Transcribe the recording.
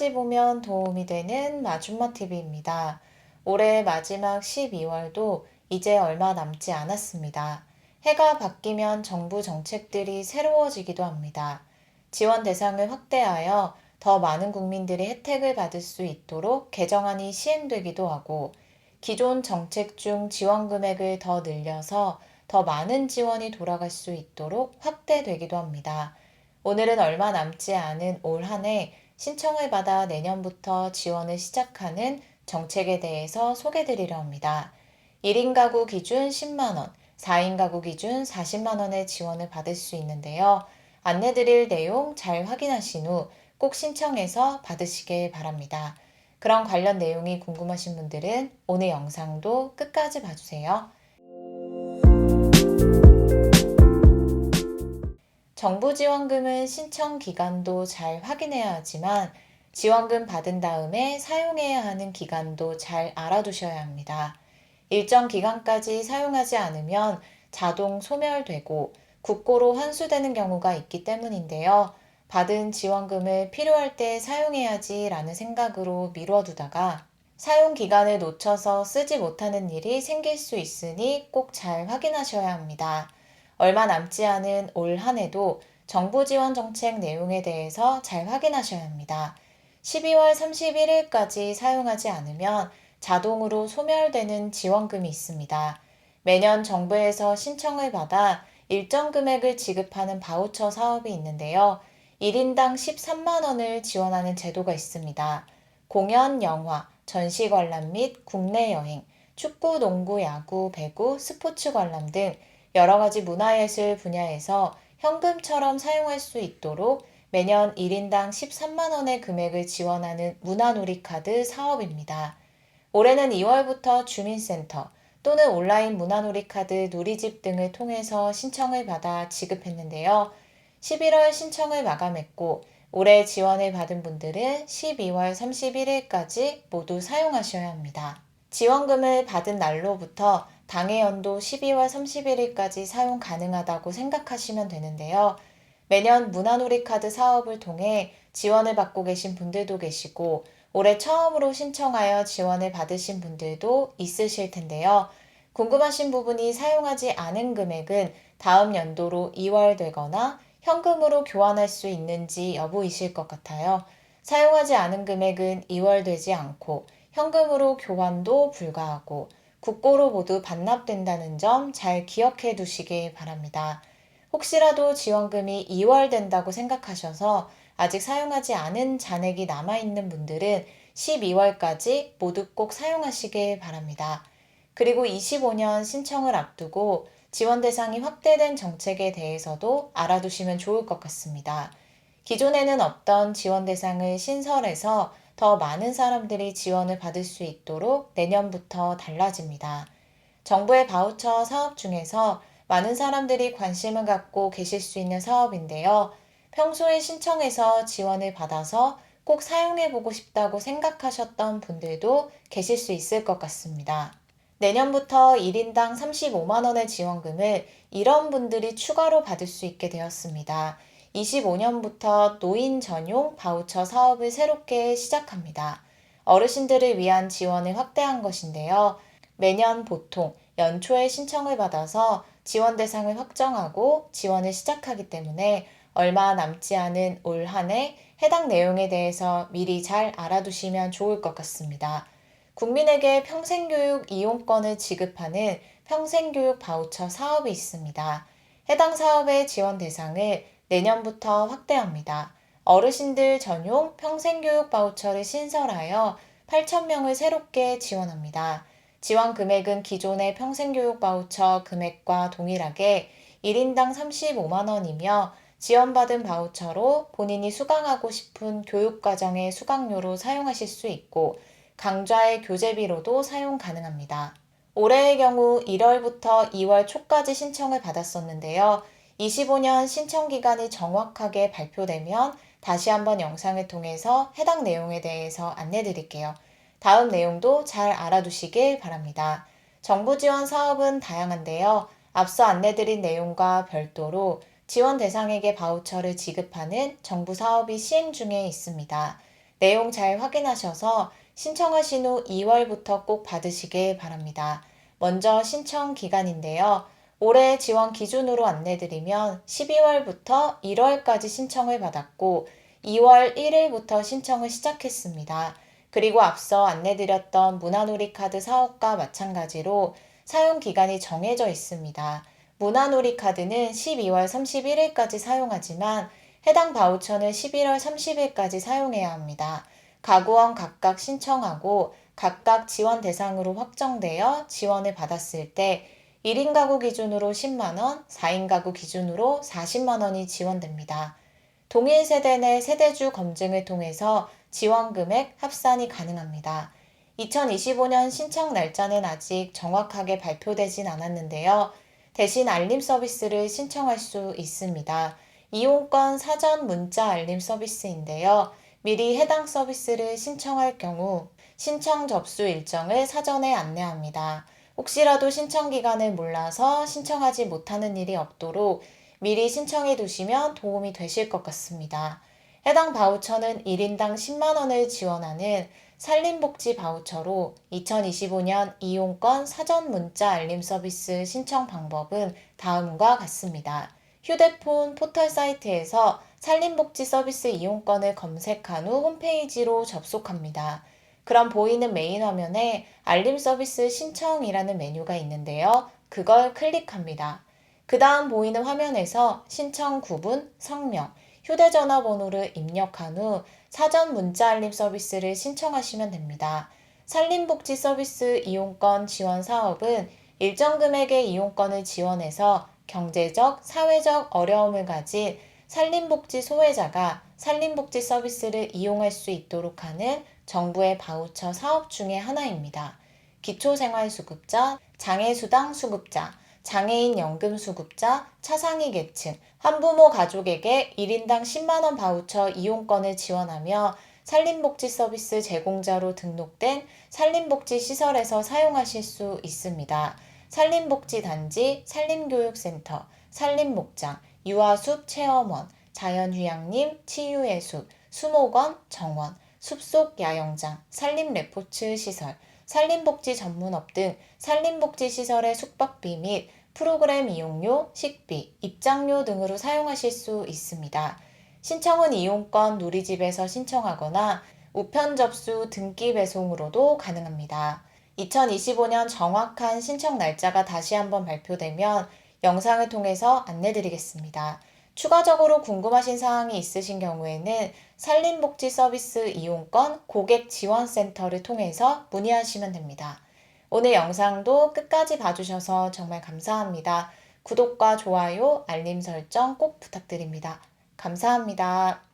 끝까지 보면 도움이 되는 마준마TV입니다. 올해 마지막 12월도 이제 얼마 남지 않았습니다. 해가 바뀌면 정부 정책들이 새로워지기도 합니다. 지원 대상을 확대하여 더 많은 국민들이 혜택을 받을 수 있도록 개정안이 시행되기도 하고, 기존 정책 중 지원 금액을 더 늘려서 더 많은 지원이 돌아갈 수 있도록 확대되기도 합니다. 오늘은 얼마 남지 않은 올 한 해 신청을 받아 내년부터 지원을 시작하는 정책에 대해서 소개드리려 합니다. 1인 가구 기준 10만원, 4인 가구 기준 40만원의 지원을 받을 수 있는데요. 안내드릴 내용 잘 확인하신 후 꼭 신청해서 받으시길 바랍니다. 그런 관련 내용이 궁금하신 분들은 오늘 영상도 끝까지 봐주세요. 정부 지원금은 신청 기간도 잘 확인해야 하지만 지원금 받은 다음에 사용해야 하는 기간도 잘 알아두셔야 합니다. 일정 기간까지 사용하지 않으면 자동 소멸되고 국고로 환수되는 경우가 있기 때문인데요. 받은 지원금을 필요할 때 사용해야지 라는 생각으로 미뤄두다가 사용 기간을 놓쳐서 쓰지 못하는 일이 생길 수 있으니 꼭 잘 확인하셔야 합니다. 얼마 남지 않은 올 한 해도 정부 지원 정책 내용에 대해서 잘 확인하셔야 합니다. 12월 31일까지 사용하지 않으면 자동으로 소멸되는 지원금이 있습니다. 매년 정부에서 신청을 받아 일정 금액을 지급하는 바우처 사업이 있는데요. 1인당 13만원을 지원하는 제도가 있습니다. 공연, 영화, 전시 관람 및 국내 여행, 축구, 농구, 야구, 배구, 스포츠 관람 등 여러 가지 문화예술 분야에서 현금처럼 사용할 수 있도록 매년 1인당 13만원의 금액을 지원하는 문화놀이카드 사업입니다. 올해는 2월부터 주민센터 또는 온라인 문화놀이카드 누리집 등을 통해서 신청을 받아 지급했는데요. 11월 신청을 마감했고 올해 지원을 받은 분들은 12월 31일까지 모두 사용하셔야 합니다. 지원금을 받은 날로부터 당해 연도 12월 31일까지 사용 가능하다고 생각하시면 되는데요. 매년 문화놀이카드 사업을 통해 지원을 받고 계신 분들도 계시고 올해 처음으로 신청하여 지원을 받으신 분들도 있으실 텐데요. 궁금하신 부분이 사용하지 않은 금액은 다음 연도로 이월되거나 현금으로 교환할 수 있는지 여부이실 것 같아요. 사용하지 않은 금액은 이월되지 않고 현금으로 교환도 불가하고 국고로 모두 반납된다는 점 잘 기억해 두시길 바랍니다. 혹시라도 지원금이 이월된다고 생각하셔서 아직 사용하지 않은 잔액이 남아있는 분들은 12월까지 모두 꼭 사용하시길 바랍니다. 그리고 25년 신청을 앞두고 지원 대상이 확대된 정책에 대해서도 알아두시면 좋을 것 같습니다. 기존에는 없던 지원 대상을 신설해서 더 많은 사람들이 지원을 받을 수 있도록 내년부터 달라집니다. 정부의 바우처 사업 중에서 많은 사람들이 관심을 갖고 계실 수 있는 사업인데요. 평소에 신청해서 지원을 받아서 꼭 사용해보고 싶다고 생각하셨던 분들도 계실 수 있을 것 같습니다. 내년부터 1인당 35만원의 지원금을 이런 분들이 추가로 받을 수 있게 되었습니다. 25년부터 노인 전용 바우처 사업을 새롭게 시작합니다. 어르신들을 위한 지원을 확대한 것인데요. 매년 보통 연초에 신청을 받아서 지원 대상을 확정하고 지원을 시작하기 때문에 얼마 남지 않은 올 한 해 해당 내용에 대해서 미리 잘 알아두시면 좋을 것 같습니다. 국민에게 평생교육 이용권을 지급하는 평생교육 바우처 사업이 있습니다. 해당 사업의 지원 대상을 내년부터 확대합니다. 어르신들 전용 평생교육 바우처를 신설하여 8,000명을 새롭게 지원합니다. 지원 금액은 기존의 평생교육 바우처 금액과 동일하게 1인당 35만원이며 지원받은 바우처로 본인이 수강하고 싶은 교육과정의 수강료로 사용하실 수 있고 강좌의 교재비로도 사용 가능합니다. 올해의 경우 1월부터 2월 초까지 신청을 받았었는데요. 25년 신청 기간이 정확하게 발표되면 다시 한번 영상을 통해서 해당 내용에 대해서 안내 드릴게요. 다음 내용도 잘 알아두시길 바랍니다. 정부 지원 사업은 다양한데요. 앞서 안내드린 내용과 별도로 지원 대상에게 바우처를 지급하는 정부 사업이 시행 중에 있습니다. 내용 잘 확인하셔서 신청하신 후 2월부터 꼭 받으시길 바랍니다. 먼저 신청 기간인데요. 올해 지원 기준으로 안내드리면 12월부터 1월까지 신청을 받았고 2월 1일부터 신청을 시작했습니다. 그리고 앞서 안내드렸던 문화놀이 카드 사업과 마찬가지로 사용 기간이 정해져 있습니다. 문화놀이 카드는 12월 31일까지 사용하지만 해당 바우처는 11월 30일까지 사용해야 합니다. 가구원 각각 신청하고 각각 지원 대상으로 확정되어 지원을 받았을 때 1인 가구 기준으로 10만원, 4인 가구 기준으로 40만원이 지원됩니다. 동일 세대 내 세대주 검증을 통해서 지원 금액 합산이 가능합니다. 2025년 신청 날짜는 아직 정확하게 발표되진 않았는데요. 대신 알림 서비스를 신청할 수 있습니다. 이용권 사전 문자 알림 서비스인데요. 미리 해당 서비스를 신청할 경우 신청 접수 일정을 사전에 안내합니다. 혹시라도 신청 기간을 몰라서 신청하지 못하는 일이 없도록 미리 신청해 두시면 도움이 되실 것 같습니다. 해당 바우처는 1인당 10만원을 지원하는 산림복지 바우처로 2025년 이용권 사전 문자 알림 서비스 신청 방법은 다음과 같습니다. 휴대폰 포털 사이트에서 산림복지 서비스 이용권을 검색한 후 홈페이지로 접속합니다. 그럼 보이는 메인 화면에 알림 서비스 신청이라는 메뉴가 있는데요. 그걸 클릭합니다. 그 다음 보이는 화면에서 신청 구분, 성명, 휴대전화 번호를 입력한 후 사전 문자 알림 서비스를 신청하시면 됩니다. 산림복지 서비스 이용권 지원 사업은 일정 금액의 이용권을 지원해서 경제적, 사회적 어려움을 가진 산림복지 소외자가 산림복지 서비스를 이용할 수 있도록 하는 정부의 바우처 사업 중의 하나입니다. 기초생활수급자, 장애수당 수급자, 장애인 연금 수급자, 차상위 계층, 한부모 가족에게 1인당 10만원 바우처 이용권을 지원하며 산림복지 서비스 제공자로 등록된 산림복지시설에서 사용하실 수 있습니다. 산림복지단지, 산림교육센터, 산림목장, 유아숲 체험원, 자연휴양림, 치유의 숲, 수목원, 정원, 숲속 야영장, 산림레포츠 시설, 산림복지 전문업 등 산림복지시설의 숙박비 및 프로그램 이용료, 식비, 입장료 등으로 사용하실 수 있습니다. 신청은 이용권 누리집에서 신청하거나 우편 접수 등기 배송으로도 가능합니다. 2025년 정확한 신청 날짜가 다시 한번 발표되면 영상을 통해서 안내드리겠습니다. 추가적으로 궁금하신 사항이 있으신 경우에는 산림복지 서비스 이용권 고객지원센터를 통해서 문의하시면 됩니다. 오늘 영상도 끝까지 봐주셔서 정말 감사합니다. 구독과 좋아요, 알림 설정 꼭 부탁드립니다. 감사합니다.